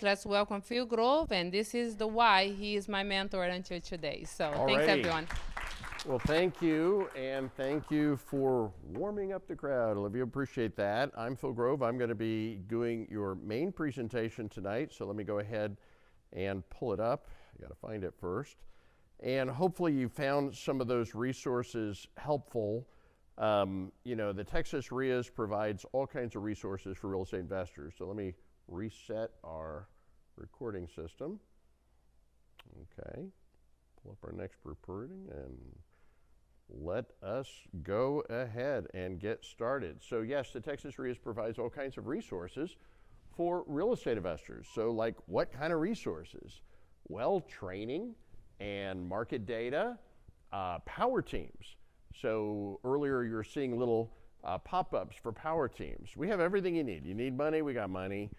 Let's welcome Phil Grove, and this is the why he is my mentor until today. So thanks, everyone. Well, thank you, and thank you for warming up the crowd. Olivia, appreciate that. I'm Phil Grove. I'm going to be doing your main presentation tonight, so let me go ahead and pull it up. I got to find it first. And hopefully you found some of those resources helpful. The Texas REIAs provides all kinds of resources for real estate investors. So let me reset our recording system. Okay, pull up our next recording and let us go ahead and get started. So yes, the Texas REIAs provides all kinds of resources for real estate investors. So like what kind of resources? Well, training and market data, power teams. So earlier you're seeing little pop-ups for power teams. We have everything you need. You need money, we got money.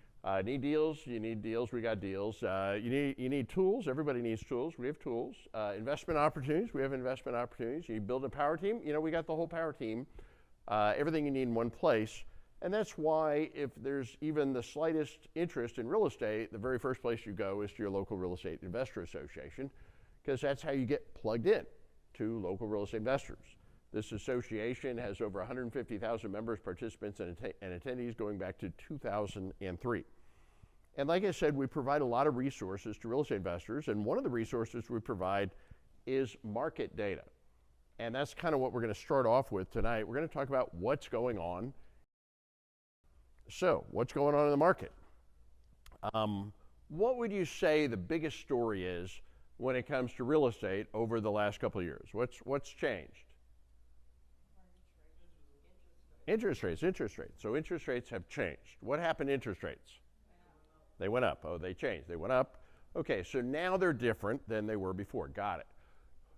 Need deals, you need deals, we got deals. You need tools, everybody needs tools, we have tools. Investment opportunities, we have investment opportunities. You build a power team, we got the whole power team. Everything you need in one place. And that's why if there's even the slightest interest in real estate, the very first place you go is to your local real estate investor association, because that's how you get plugged in to local real estate investors. This association has over 150,000 members, participants, and attendees going back to 2003. And like I said, we provide a lot of resources to real estate investors, and one of the resources we provide is market data. And that's kind of what we're going to start off with tonight. We're going to talk about what's going on. So, what's going on in the market? What would you say the biggest story is when it comes to real estate over the last couple of years? What's changed? Interest rates. So interest rates have changed. What happened to interest rates? They went up. Oh, they changed. They went up. Okay, so now they're different than they were before. Got it.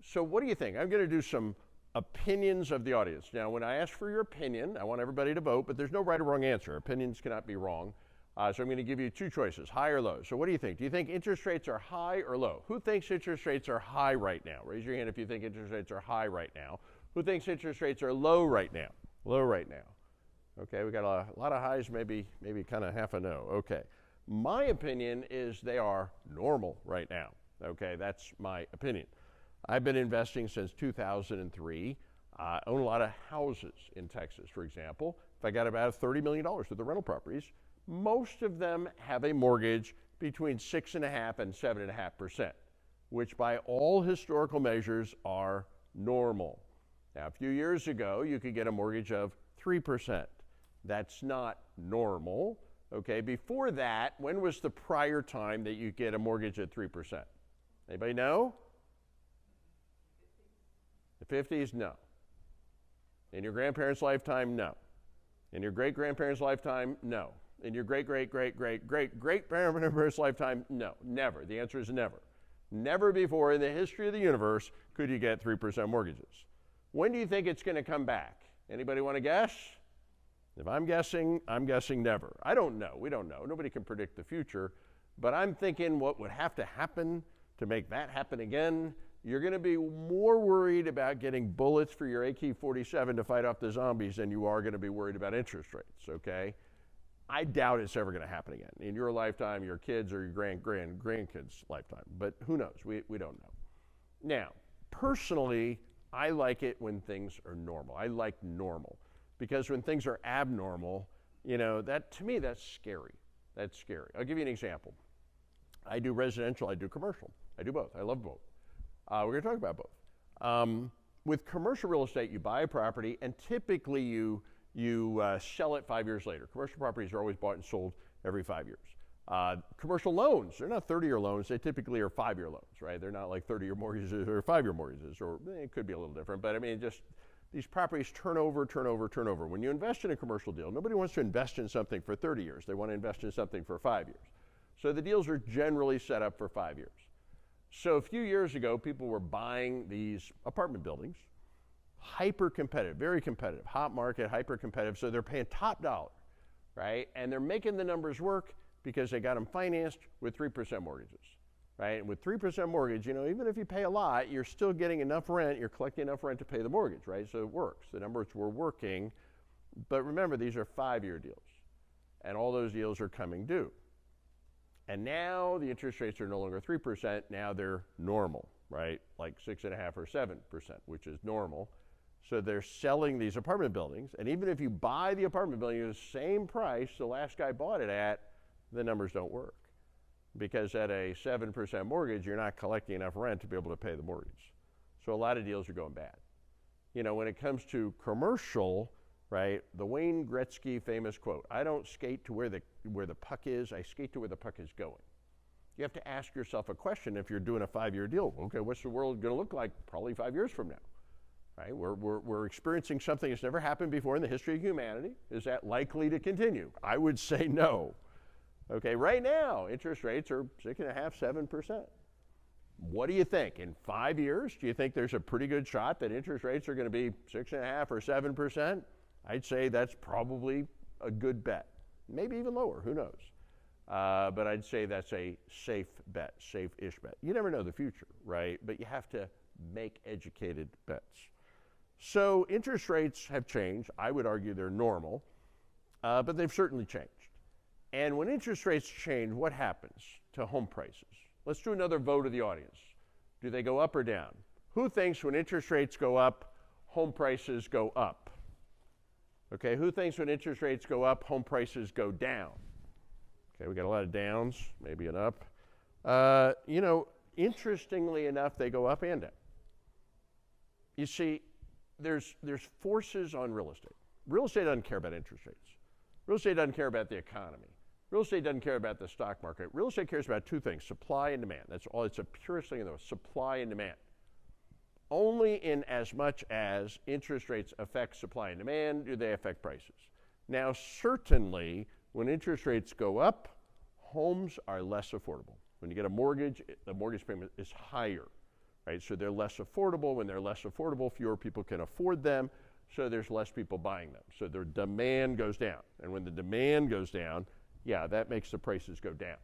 So what do you think? I'm going to do some opinions of the audience. Now, when I ask for your opinion, I want everybody to vote, but there's no right or wrong answer. Opinions cannot be wrong. So I'm going to give you two choices, high or low. So what do you think? Do you think interest rates are high or low? Who thinks interest rates are high right now? Raise your hand if you think interest rates are high right now. Who thinks interest rates are low right now? Low right now. Okay, we got a lot of highs, maybe kind of half a no. Okay, my opinion is they are normal right now. Okay, that's my opinion. I've been investing since 2003. I own a lot of houses in Texas, for example. If I got about $30 million worth of rental properties, most of them have a mortgage between 6.5% and 7.5%, which by all historical measures are normal. Now, a few years ago, you could get a mortgage of 3%. That's not normal. Okay, before that, when was the prior time that you get a mortgage at 3%? Anybody know? The 50s? No. In your grandparents' lifetime? No. In your great-grandparents' lifetime? No. In your great-great-great-great-great-great-grandparents' lifetime? No. Never. The answer is never. Never before in the history of the universe could you get 3% mortgages. When do you think it's going to come back? Anybody want to guess? If I'm guessing never. I don't know. We don't know. Nobody can predict the future. But I'm thinking what would have to happen to make that happen again. You're going to be more worried about getting bullets for your AK-47 to fight off the zombies than you are going to be worried about interest rates, okay? I doubt it's ever going to happen again in your lifetime, your kids, or your grandkids' lifetime. But who knows? We don't know. Now, personally, I like it when things are normal. I like normal. Because when things are abnormal, that to me, that's scary. That's scary. I'll give you an example. I do residential, I do commercial. I do both. I love both. We're going to talk about both. With commercial real estate, you buy a property, and typically you sell it 5 years later. Commercial properties are always bought and sold every 5 years. Commercial loans, they're not 30-year loans. They typically are 5-year loans, right? They're not like 30-year mortgages or 5-year mortgages, or it could be a little different. But I mean, just these properties turn over. When you invest in a commercial deal, nobody wants to invest in something for 30 years. They want to invest in something for 5 years. So the deals are generally set up for 5 years. So a few years ago, people were buying these apartment buildings, hyper competitive, very competitive, hot market, hyper competitive. So they're paying top dollar, right? And they're making the numbers work because they got them financed with 3% mortgages, right? And with 3% mortgage, even if you pay a lot, you're still getting enough rent, you're collecting enough rent to pay the mortgage, right? So it works. The numbers were working. But remember, these are 5-year deals, and all those deals are coming due. And now the interest rates are no longer 3%, now they're normal, right? Like 6.5% or 7%, which is normal. So they're selling these apartment buildings, and even if you buy the apartment building at the same price the last guy bought it at, the numbers don't work. Because at a 7% mortgage, you're not collecting enough rent to be able to pay the mortgage. So a lot of deals are going bad. You know, when it comes to commercial, right, the Wayne Gretzky famous quote, I don't skate to where the puck is, I skate to where the puck is going. You have to ask yourself a question if you're doing a 5-year deal. Okay, what's the world going to look like probably 5 years from now? Right? We're experiencing something that's never happened before in the history of humanity. Is that likely to continue? I would say no. Okay, right now, interest rates are 6.5%, 7%. What do you think? In 5 years, do you think there's a pretty good shot that interest rates are going to be 6.5% or 7%? I'd say that's probably a good bet. Maybe even lower, who knows? But I'd say that's a safe bet, safe-ish bet. You never know the future, right? But you have to make educated bets. So interest rates have changed. I would argue they're normal, but they've certainly changed. And when interest rates change, what happens to home prices? Let's do another vote of the audience. Do they go up or down? Who thinks when interest rates go up, home prices go up? Okay, who thinks when interest rates go up, home prices go down? Okay, we got a lot of downs, maybe an up. You know, interestingly enough, they go up and down. You see, there's forces on real estate. Real estate doesn't care about interest rates. Real estate doesn't care about the economy. Real estate doesn't care about the stock market. Real estate cares about two things, supply and demand. That's all. It's the purest thing in the world, supply and demand. Only in as much as interest rates affect supply and demand do they affect prices. Now, certainly, when interest rates go up, homes are less affordable. When you get a mortgage, the mortgage payment is higher, right? So they're less affordable. When they're less affordable, fewer people can afford them, so there's less people buying them. So their demand goes down. And when the demand goes down, yeah, that makes the prices go down.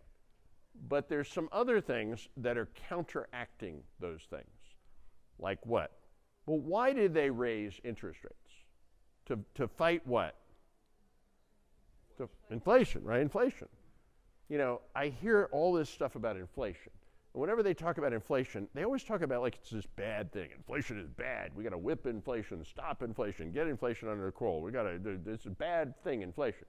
But there's some other things that are counteracting those things. Like what? Well, why did they raise interest rates? To fight what? Inflation, right? Inflation. You know, I hear all this stuff about inflation. And whenever they talk about inflation, they always talk about like it's this bad thing. Inflation is bad. We got to whip inflation, stop inflation, get inflation under control. We got to do this is a bad thing, inflation.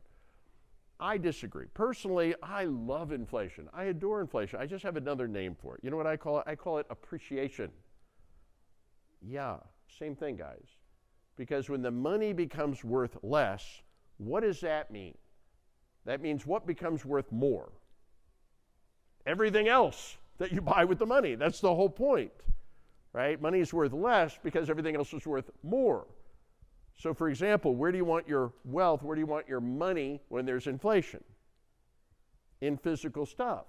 I disagree. Personally, I love inflation. I adore inflation. I just have another name for it. You know what I call it? I call it appreciation. Yeah, same thing, guys. Because when the money becomes worth less, what does that mean? That means what becomes worth more? Everything else that you buy with the money. That's the whole point, right? Money is worth less because everything else is worth more. So, for example, where do you want your wealth? Where do you want your money when there's inflation? In physical stuff.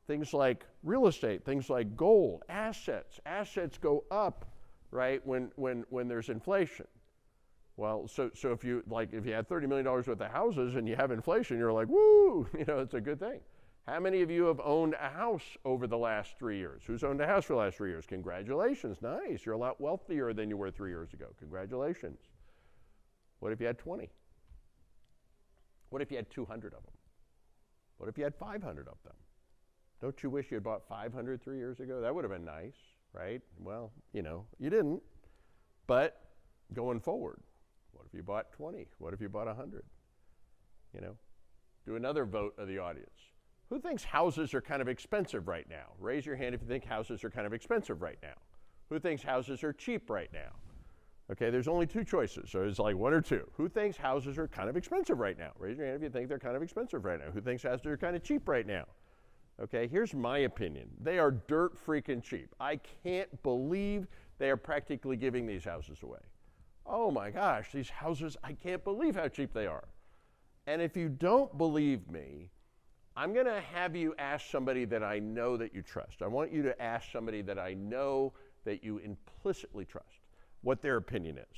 Things like real estate, things like gold, assets. Assets go up, right, when there's inflation. Well, so if you had $30 million worth of houses and you have inflation, you're like, woo, you know, it's a good thing. How many of you have owned a house over the last 3 years? Who's owned a house for the last 3 years? Congratulations, nice. You're a lot wealthier than you were 3 years ago. Congratulations. What if you had 20? What if you had 200 of them? What if you had 500 of them? Don't you wish you had bought 500 3 years ago? That would have been nice, right? Well, you know, you didn't. But going forward, what if you bought 20? What if you bought 100? You know, do another vote of the audience. Who thinks houses are kind of expensive right now? Raise your hand if you think houses are kind of expensive right now. Who thinks houses are cheap right now? Okay, there's only two choices, so it's like one or two. Who thinks houses are kind of expensive right now? Raise your hand if you think they're kind of expensive right now. Who thinks houses are kind of cheap right now? Okay, here's my opinion. They are dirt freaking cheap. I can't believe they are practically giving these houses away. Oh my gosh, these houses, I can't believe how cheap they are. And if you don't believe me, I'm going to have you ask somebody that I know that you trust. I want you to ask somebody that I know that you implicitly trust what their opinion is.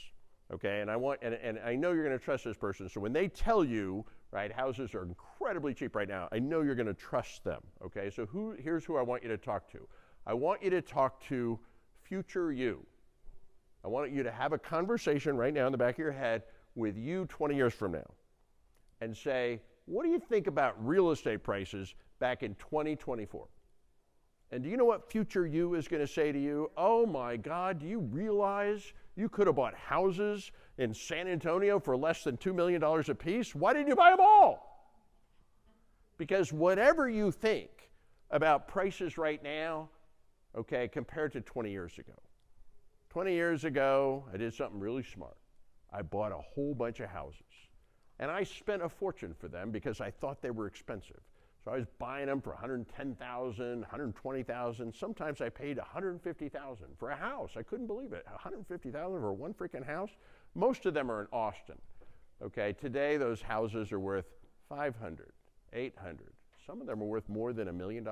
Okay, and I know you're going to trust this person. So when they tell you, right, houses are incredibly cheap right now, I know you're going to trust them. Okay, so here's who I want you to talk to. I want you to talk to future you. I want you to have a conversation right now in the back of your head with you 20 years from now and say, what do you think about real estate prices back in 2024. And do you know what future you is going to say to you? Oh my God, do you realize you could have bought houses in San Antonio for less than $2 million a piece? Why didn't you buy them all? Because whatever you think about prices right now, okay, compared to 20 years ago. 20 years ago, I did something really smart. I bought a whole bunch of houses. And I spent a fortune for them because I thought they were expensive. So I was buying them for $110,000, $120,000. Sometimes I paid $150,000 for a house. I couldn't believe it. $150,000 for one freaking house? Most of them are in Austin. Okay, today those houses are worth $500,000, $800,000. Some of them are worth more than $1 million.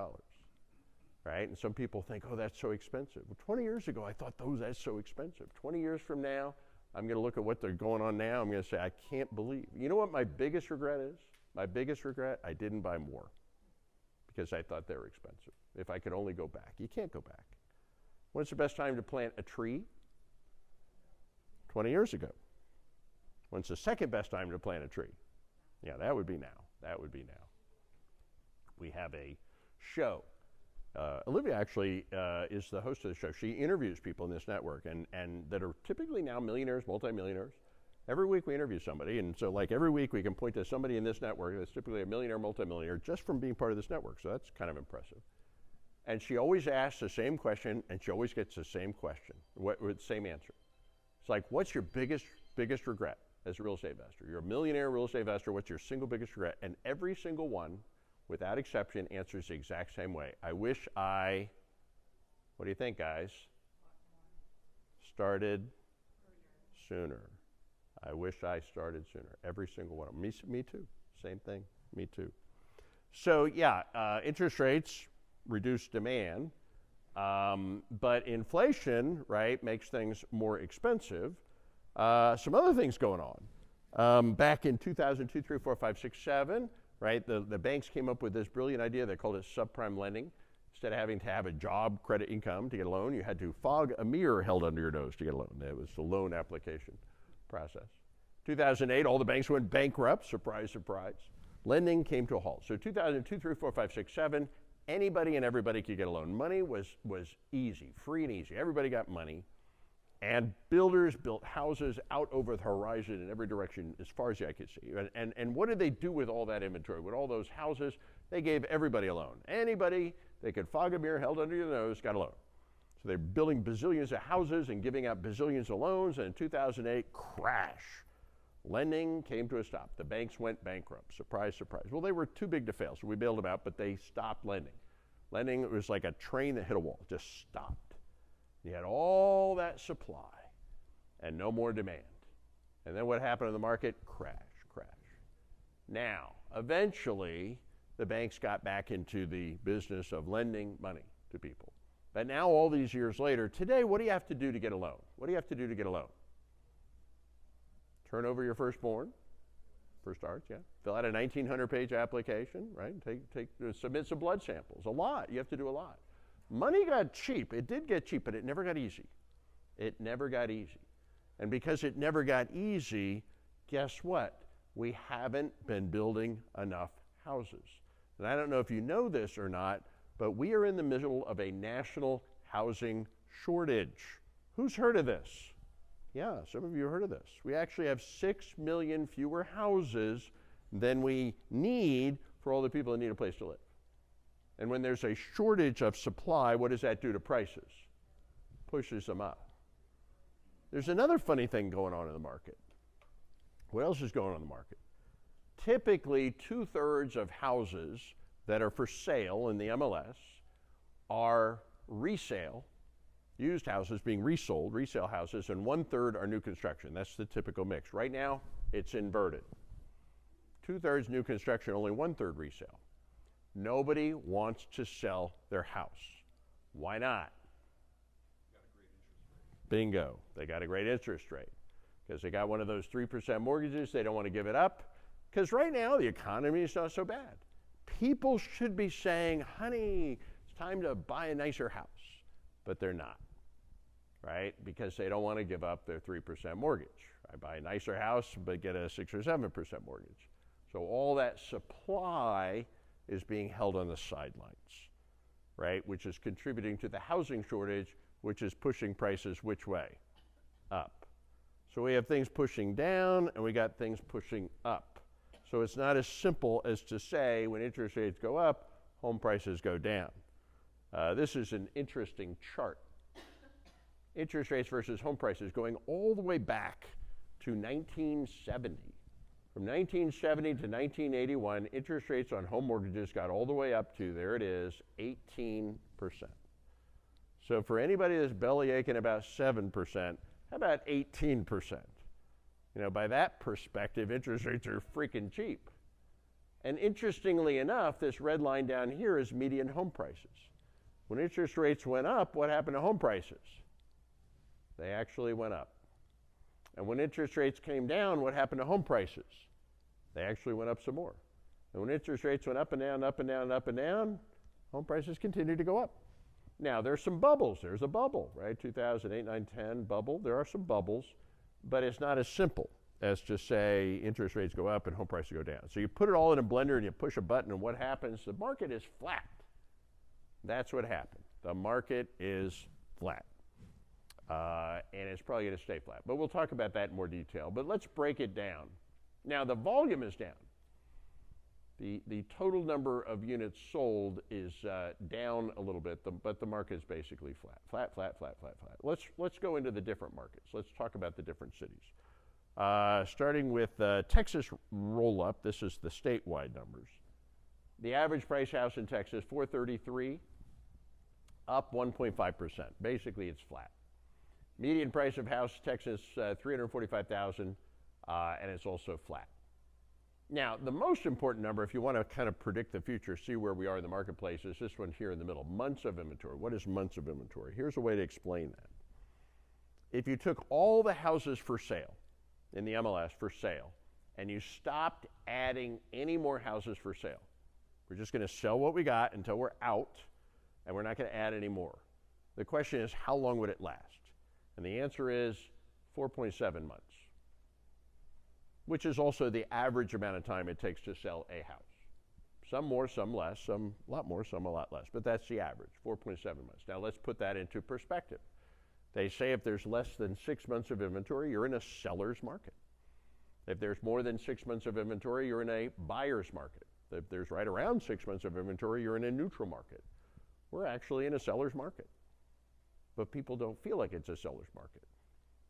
Right? And some people think, oh, that's so expensive. Well, 20 years ago, I thought, that's so expensive. 20 years from now, I'm going to look at what they're going on now. I'm going to say, I can't believe. You know what my biggest regret is? My biggest regret, I didn't buy more because I thought they were expensive. If I could only go back. You can't go back. When's the best time to plant a tree? 20 years ago. When's the second best time to plant a tree? Yeah, that would be now. That would be now. We have a show. Olivia actually is the host of the show. She interviews people in this network and that are typically now millionaires, multimillionaires. Every week we interview somebody, and so like every week we can point to somebody in this network that's typically a millionaire, multimillionaire just from being part of this network, so that's kind of impressive. And she always asks the same question, and she always gets the same question, with the same answer. It's like, what's your biggest regret as a real estate investor? You're a millionaire real estate investor, what's your single biggest regret? And every single one, without exception, answers the exact same way. I wish I, what do you think, guys? Started sooner. I wish I started sooner. Every single one of them. Me too. Same thing. Me too. So yeah, interest rates reduce demand, but inflation, right, makes things more expensive. Some other things going on. Back in 2002, 3, 4, 5, 6, 7, right, the banks came up with this brilliant idea. They called it subprime lending. Instead of having to have a job, credit, income to get a loan, you had to fog a mirror held under your nose to get a loan. That was the loan application process. 2008, all the banks went bankrupt. Surprise, surprise. Lending came to a halt. So 2002, 3, 4, 5, 6, 7, anybody and everybody could get a loan. Money was easy, free and easy. Everybody got money. And builders built houses out over the horizon in every direction as far as the eye could see. And what did they do with all that inventory? With all those houses, they gave everybody a loan. Anybody, they could fog a mirror held under your nose, got a loan. So they're building bazillions of houses and giving out bazillions of loans, and in 2008, crash. Lending came to a stop. The banks went bankrupt. Surprise, surprise. Well, they were too big to fail, so we bailed them out, but they stopped lending. Lending was like a train that hit a wall, just stopped. You had all that supply and no more demand. And then what happened in the market? Crash, crash. Now, eventually, the banks got back into the business of lending money to people. But now, all these years later, today, what do you have to do to get a loan? What do you have to do to get a loan? Turn over your firstborn, for starts, yeah. Fill out a 1,900-page application, right? Submit some blood samples. A lot. You have to do a lot. Money got cheap. It did get cheap, but it never got easy. It never got easy. And because it never got easy, guess what? We haven't been building enough houses. And I don't know if you know this or not, but we are in the middle of a national housing shortage. Who's heard of this? Yeah, some of you heard of this. We actually have 6 million fewer houses than we need for all the people that need a place to live. And when there's a shortage of supply, what does that do to prices? Pushes them up. There's another funny thing going on in the market. What else is going on in the market? Typically, 2/3 of houses that are for sale in the MLS are resale, used houses being resold, resale houses, and 1/3 are new construction. That's the typical mix. Right now, it's inverted. 2/3 new construction, only 1/3 resale. Nobody wants to sell their house. Why not? Bingo. They got a great interest rate because they got one of those 3% mortgages. They don't want to give it up because right now the economy is not so bad. People should be saying, honey, it's time to buy a nicer house, but they're not, right? Because they don't want to give up their 3% mortgage. I buy a nicer house but get a 6 or 7% mortgage. So all that supply is being held on the sidelines, right? Which is contributing to the housing shortage, which is pushing prices which way? Up. So we have things pushing down and we got things pushing up. So it's not as simple as to say when interest rates go up, home prices go down. This is an interesting chart. Interest rates versus home prices going all the way back to 1970. From 1970 to 1981, interest rates on home mortgages got all the way up to, there it is, 18%. So for anybody that's belly aching about 7%, how about 18%? You know, by that perspective, interest rates are freaking cheap. And interestingly enough, this red line down here is median home prices. When interest rates went up, what happened to home prices? They actually went up. And when interest rates came down, what happened to home prices? They actually went up some more. And when interest rates went up and down, up and down, up and down, home prices continued to go up. Now, there's some bubbles. There's a bubble, right? 2008, 9, 10 bubble. There are some bubbles, but it's not as simple as to say interest rates go up and home prices go down. So you put it all in a blender and you push a button and what happens? The market is flat. That's what happened. The market is flat. And it's probably going to stay flat. But we'll talk about that in more detail. But let's break it down. Now, the volume is down. The total number of units sold is down a little bit, but the market is basically flat. Flat, flat, flat, flat, flat. Let's go into the different markets. Let's talk about the different cities. Starting with Texas roll-up, this is the statewide numbers. The average price house in Texas, $433,000, up 1.5%. Basically, it's flat. Median price of house, Texas, $345,000, and it's also flat. Now, the most important number, if you want to kind of predict the future, see where we are in the marketplace, is this one here in the middle, months of inventory. What is months of inventory? Here's a way to explain that. If you took all the houses for sale in the MLS for sale, and you stopped adding any more houses for sale, we're just going to sell what we got until we're out, and we're not going to add any more. The question is, how long would it last? And the answer is 4.7 months, which is also the average amount of time it takes to sell a house. Some more, some less, some a lot more, some a lot less, but that's the average, 4.7 months. Now let's put that into perspective. They say if there's less than 6 months of inventory, you're in a seller's market. If there's more than 6 months of inventory, you're in a buyer's market. If there's right around 6 months of inventory, you're in a neutral market. We're actually in a seller's market. But people don't feel like it's a seller's market.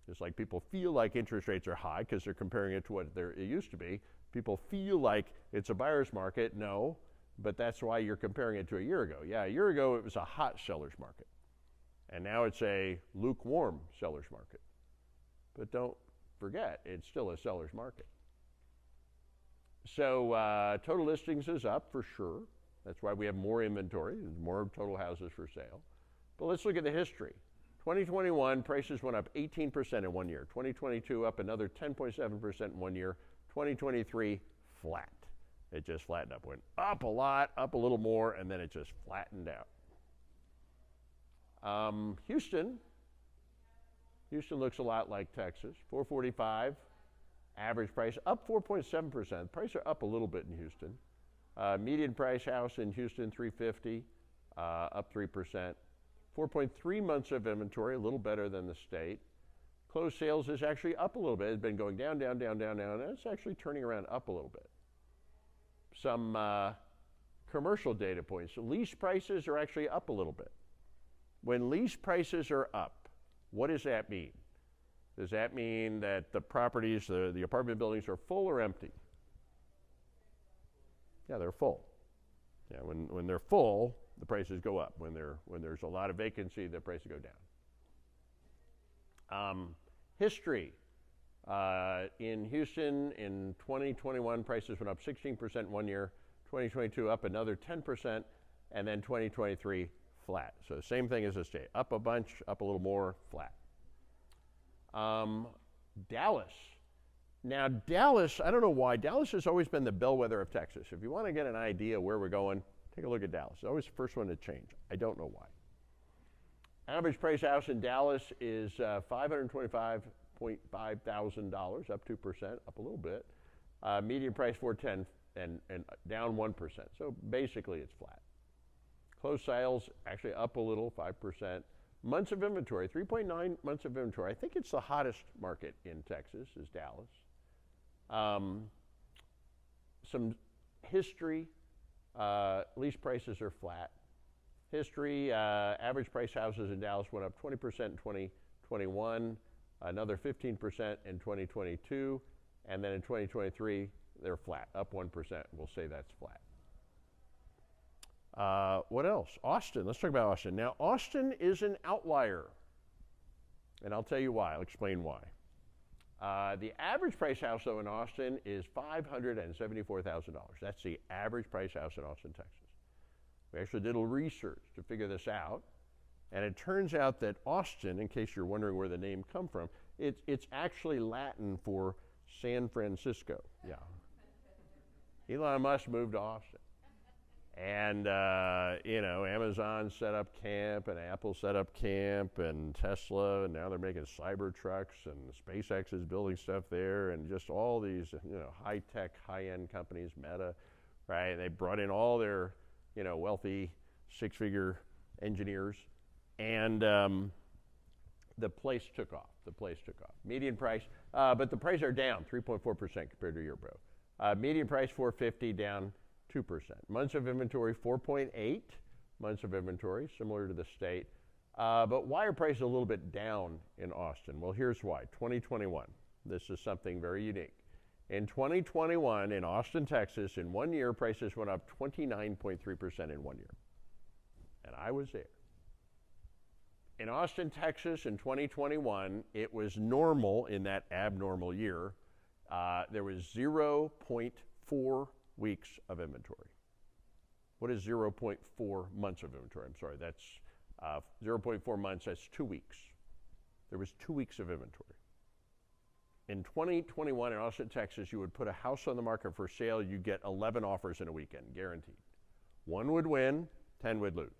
Just like people feel like interest rates are high because they're comparing it to what it used to be. People feel like it's a buyer's market. No, but that's why you're comparing it to a year ago. Yeah, a year ago it was a hot seller's market. And now it's a lukewarm seller's market. But don't forget, it's still a seller's market. So total listings is up for sure. That's why we have more inventory. There's more total houses for sale. But let's look at the history. 2021, prices went up 18% in 1 year. 2022, up another 10.7% in 1 year. 2023, flat. It just flattened up. Went up a lot, up a little more, and then it just flattened out. Houston looks a lot like Texas. 445, average price, up 4.7%. Prices are up a little bit in Houston. Median price house in Houston, 350, up 3%. 4.3 months of inventory, a little better than the state. Closed sales is actually up a little bit. It's been going down, down, down, down, down, and it's actually turning around up a little bit. Some commercial data points. Lease prices are actually up a little bit. When lease prices are up, what does that mean? Does that mean that the properties, the apartment buildings are full or empty? Yeah, they're full. Yeah, when they're full, the prices go up. When there's a lot of vacancy, the prices go down. History. In Houston, in 2021, prices went up 16% in 1 year. 2022, up another 10%, and then 2023, flat. So same thing as the state. Up a bunch, up a little more, flat. Dallas. Now, Dallas, I don't know why. Dallas has always been the bellwether of Texas. If you want to get an idea where we're going, take a look at Dallas. It's always the first one to change. I don't know why. Average price house in Dallas is $525,500, up 2%, up a little bit. Median price $410,000, and down 1%. So basically it's flat. Closed sales actually up a little, 5%. Months of inventory, 3.9 months of inventory. I think it's the hottest market in Texas is Dallas. Some history, lease prices are flat. History, average price houses in Dallas went up 20% in 2021, another 15% in 2022, and then in 2023, they're flat, up 1%. We'll say that's flat. What else? Austin. Let's talk about Austin. Now, Austin is an outlier, and I'll tell you why. I'll explain why. The average price house, though, in Austin is $574,000. That's the average price house in Austin, Texas. We actually did a little research to figure this out, and it turns out that Austin, in case you're wondering where the name come from, it's actually Latin for San Francisco. Yeah. Elon Musk moved to Austin. And, you know, Amazon set up camp, and Apple set up camp, and Tesla, and now they're making cyber trucks, and SpaceX is building stuff there, and just all these, you know, high-tech, high-end companies, Meta, right? They brought in all their, you know, wealthy six-figure engineers, and the place took off. The place took off. Median price, but the prices are down 3.4% compared to a year ago. Median price $450, down 2%. Months of inventory, 4.8 months of inventory, similar to the state. But why are prices a little bit down in Austin? Well, here's why. 2021. This is something very unique. In 2021, in Austin, Texas, in 1 year, prices went up 29.3% in 1 year. And I was there. In Austin, Texas, in 2021, it was normal in that abnormal year. There was 0.4 weeks of inventory. What is 0.4 months of inventory? I'm sorry, that's 0.4 months, that's 2 weeks. There was 2 weeks of inventory. In 2021 in Austin, Texas, you would put a house on the market for sale, you get 11 offers in a weekend, guaranteed. 1 would win, 10 would lose.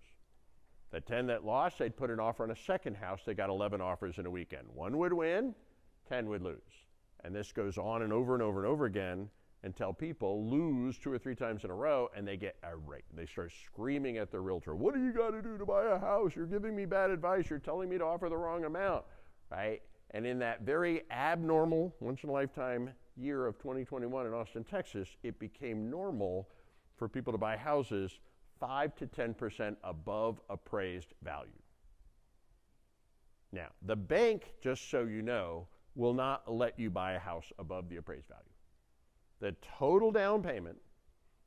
The 10 that lost, they'd put an offer on a second house, they got 11 offers in a weekend. 1 would win, 10 would lose. And this goes on and over and over and over again until people lose 2 or 3 times in a row and they get irate. They start screaming at their realtor, what do you got to do to buy a house? You're giving me bad advice. You're telling me to offer the wrong amount, right? And in that very abnormal, once-in-a-lifetime year of 2021 in Austin, Texas, it became normal for people to buy houses 5 to 10% above appraised value. Now, the bank, just so you know, will not let you buy a house above the appraised value. The total down payment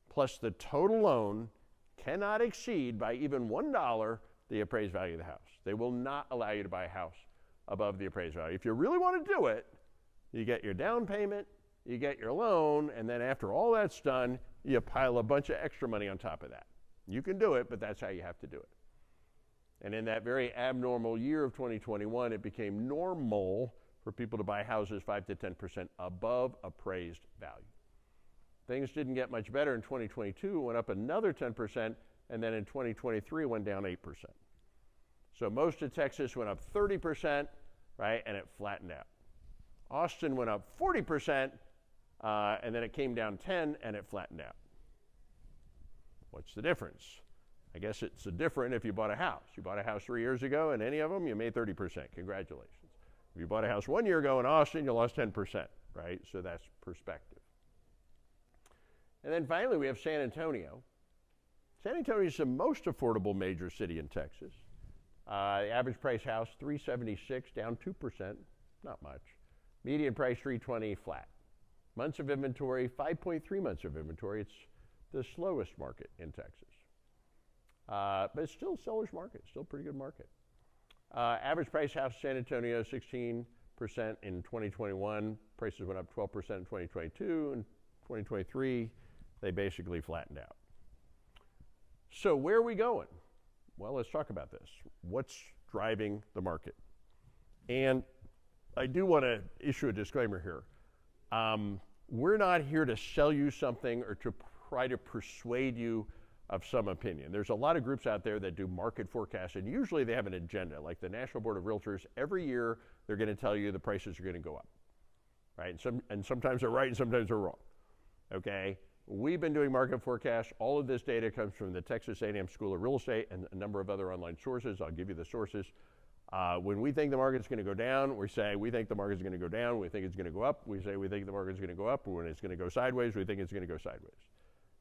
plus the total loan cannot exceed by even $1 the appraised value of the house. They will not allow you to buy a house above the appraised value. If you really want to do it, you get your down payment, you get your loan, and then after all that's done, you pile a bunch of extra money on top of that. You can do it, but that's how you have to do it. And in that very abnormal year of 2021, it became normal for people to buy houses 5 to 10% above appraised value. Things didn't get much better in 2022, went up another 10%, and then in 2023 went down 8%. So most of Texas went up 30%, right, and it flattened out. Austin went up 40%, and then it came down 10, and it flattened out. What's the difference? I guess it's different if you bought a house. You bought a house 3 years ago, and any of them, you made 30%. Congratulations. If you bought a house 1 year ago in Austin, you lost 10%, right? So that's perspective. And then finally, we have San Antonio. San Antonio is the most affordable major city in Texas. The average price house, $376, down 2%, not much. Median price, $320, flat. Months of inventory, 5.3 months of inventory. It's the slowest market in Texas. But it's still a seller's market, still a pretty good market. Average price house, San Antonio, 16% in 2021. Prices went up 12% in 2022. In 2023, they basically flattened out. So where are we going? Well, let's talk about this. What's driving the market? And I do want to issue a disclaimer here. We're not here to sell you something or to try to persuade you of some opinion. There's a lot of groups out there that do market forecasts, and usually they have an agenda. Like the National Board of Realtors, every year they're going to tell you the prices are going to go up, right? And sometimes they're right and sometimes they're wrong, okay? We've been doing market forecasts. All of this data comes from the Texas A&M School of Real Estate and a number of other online sources. I'll give you the sources. When we think the market's going to go down, we say we think the market's going to go down. We think it's going to go up. We say we think the market's going to go up. When it's going to go sideways, we think it's going to go sideways.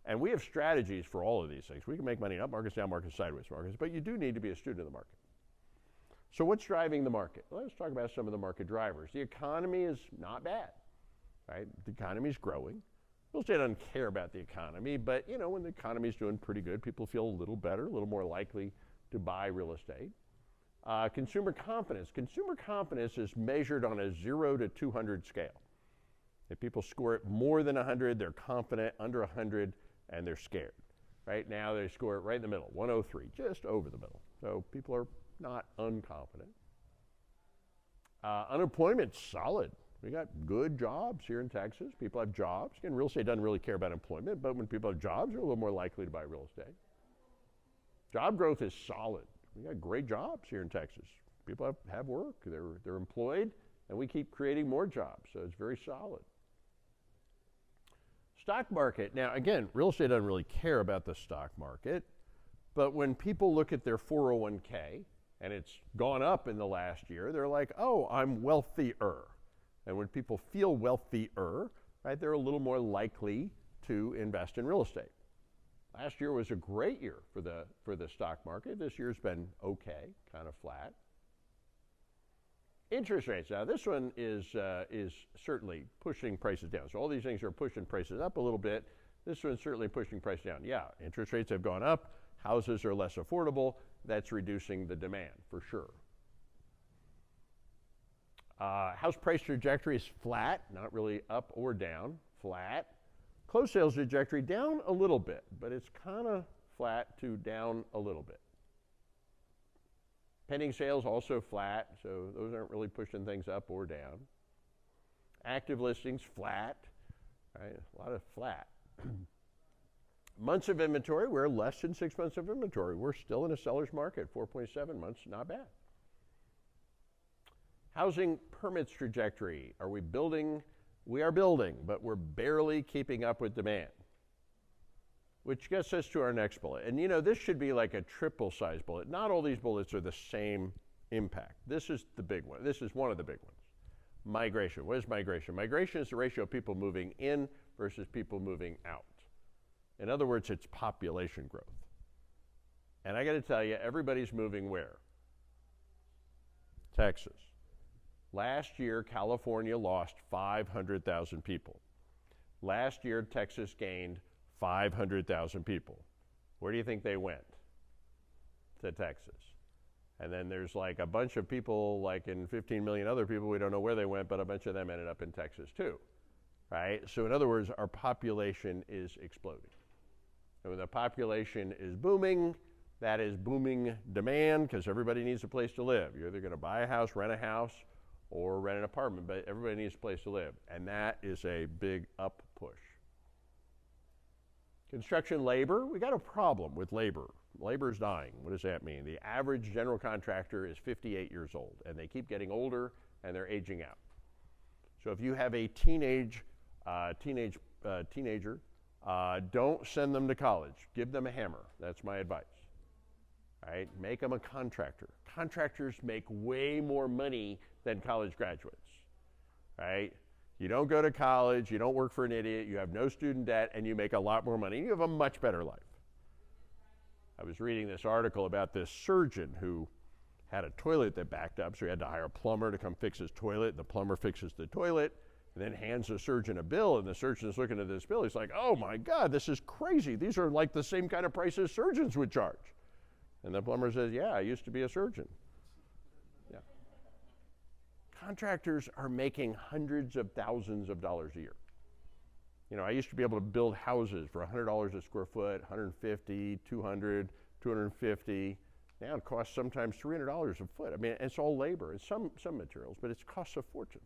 And we have strategies for all of these things. We can make money in up markets, down markets, sideways markets, but you do need to be a student of the market. So what's driving the market? Well, let's talk about some of the market drivers. The economy is not bad, right? The economy is growing. Real estate doesn't care about the economy, but you know, when the economy is doing pretty good, people feel a little better, a little more likely to buy real estate. Consumer confidence. Consumer confidence is measured on a 0 to 200 scale. If people score it more than 100, they're confident, under 100, and they're scared. Right now, they score it right in the middle, 103, just over the middle. So people are not unconfident. Unemployment's solid. We got good jobs here in Texas. People have jobs. Again, real estate doesn't really care about employment, but when people have jobs, they're a little more likely to buy real estate. Job growth is solid. We got great jobs here in Texas. People have work. They're employed, and we keep creating more jobs, so it's very solid. Stock market. Now, again, real estate doesn't really care about the stock market, but when people look at their 401k, and it's gone up in the last year, they're like, oh, I'm wealthier. And when people feel wealthier, right, they're a little more likely to invest in real estate. Last year was a great year for the stock market. This year's been okay, kind of flat. Interest rates. Now this one is certainly pushing prices down. So all these things are pushing prices up a little bit. This one's certainly pushing prices down. Yeah, interest rates have gone up. Houses are less affordable. That's reducing the demand for sure. House price trajectory is flat, not really up or down, flat. Closed sales trajectory down a little bit, but it's kind of flat to down a little bit. Pending sales also flat, so those aren't really pushing things up or down. Active listings flat, right? A lot of flat. Months of inventory, we're less than 6 months of inventory. We're still in a seller's market, 4.7 months, not bad. Housing permits trajectory. Are we building? We are building, but we're barely keeping up with demand. Which gets us to our next bullet. And you know, this should be like a triple size bullet. Not all these bullets are the same impact. This is the big one. This is one of the big ones. Migration. What is migration? Migration is the ratio of people moving in versus people moving out. In other words, it's population growth. And I got to tell you, everybody's moving where? Texas. Last year, California lost 500,000 people. Last year, Texas gained 500,000 people. Where do you think they went? To Texas. And then there's like a bunch of people, like in 15 million other people, we don't know where they went, but a bunch of them ended up in Texas too, right? So in other words, our population is exploding. And when the population is booming, that is booming demand because everybody needs a place to live. You're either going to buy a house, rent a house, or rent an apartment, but everybody needs a place to live. And that is a big up push. Construction labor, we got a problem with labor. Labor is dying. What does that mean? The average general contractor is 58 years old, and they keep getting older, and they're aging out. So if you have a teenager, don't send them to college. Give them a hammer. That's my advice. All right? Make them a contractor. Contractors make way more money than college graduates. Right? You don't go to college, you don't work for an idiot, you have no student debt, and you make a lot more money. You have a much better life. I was reading this article about this surgeon who had a toilet that backed up, so he had to hire a plumber to come fix his toilet. The plumber fixes the toilet, and then hands the surgeon a bill, and the surgeon's looking at this bill. He's like, oh my God, this is crazy. These are like the same kind of prices surgeons would charge. And the plumber says, yeah, I used to be a surgeon. Yeah. Contractors are making hundreds of thousands of dollars a year. You know, I used to be able to build houses for $100 a square foot, $150, $200, $250. Now it costs sometimes $300 a foot. I mean, it's all labor and some materials, but it costs a fortune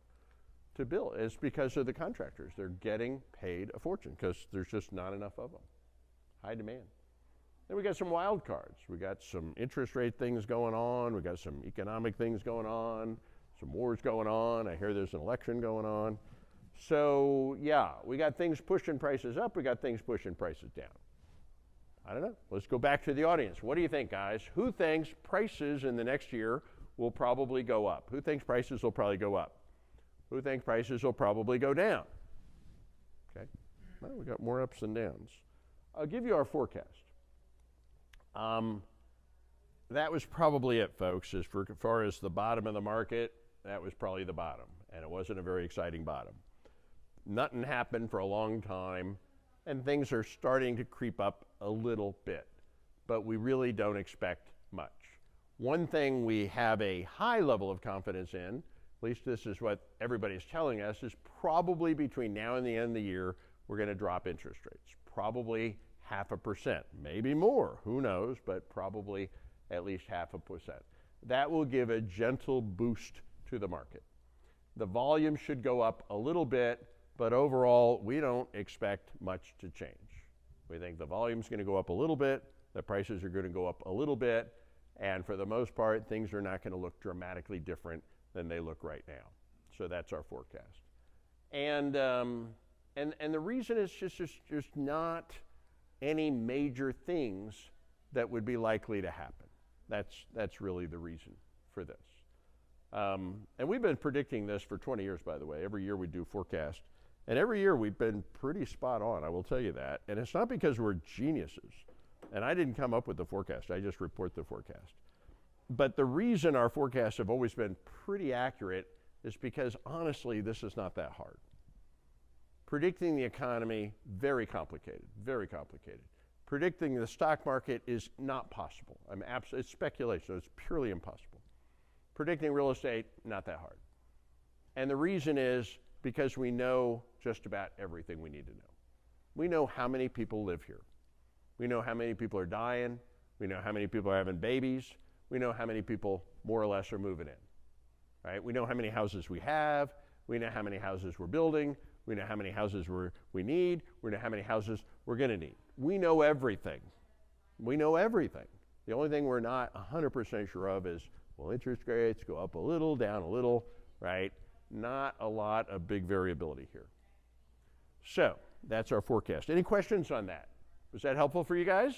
to build. It's because of the contractors. They're getting paid a fortune because there's just not enough of them. High demand. Then we got some wild cards. We got some interest rate things going on. We got some economic things going on. Some wars going on. I hear there's an election going on. So yeah, we got things pushing prices up, we got things pushing prices down. I don't know. Let's go back to the audience. What do you think, guys? Who thinks prices in the next year will probably go up? Who thinks prices will probably go up? Who thinks prices will probably go down? Okay. Well, we got more ups and downs. I'll give you our forecast. That was probably it, folks. As far as the bottom of the market, that was probably the bottom, and it wasn't a very exciting bottom. Nothing happened for a long time, and things are starting to creep up a little bit, but we really don't expect much. One thing we have a high level of confidence in, at least this is what everybody's telling us, is probably between now and the end of the year, we're going to drop interest rates. Probably 0.5%, maybe more, who knows, but probably at least 0.5%. That will give a gentle boost to the market. The volume should go up a little bit, but overall, we don't expect much to change. We think the volume's going to go up a little bit, the prices are going to go up a little bit, and for the most part, things are not going to look dramatically different than they look right now. So that's our forecast. And the reason is just not any major things that would be likely to happen. That's really the reason for this. And we've been predicting this for 20 years, by the way. Every year we do forecast. And every year we've been pretty spot on, I will tell you that. And it's not because we're geniuses. And I didn't come up with the forecast, I just report the forecast. But the reason our forecasts have always been pretty accurate is because, honestly, this is not that hard. Predicting the economy, very complicated, very complicated. Predicting the stock market is not possible. It's speculation, it's purely impossible. Predicting real estate, not that hard. And the reason is because we know just about everything we need to know. We know how many people live here. We know how many people are dying. We know how many people are having babies. We know how many people more or less are moving in, right? We know how many houses we have. We know how many houses we're building. We know how many houses we need. We know how many houses we're going to need. We know everything. We know everything. The only thing we're not 100% sure of is, will interest rates go up a little, down a little, right? Not a lot of big variability here. So that's our forecast. Any questions on that? Was that helpful for you guys?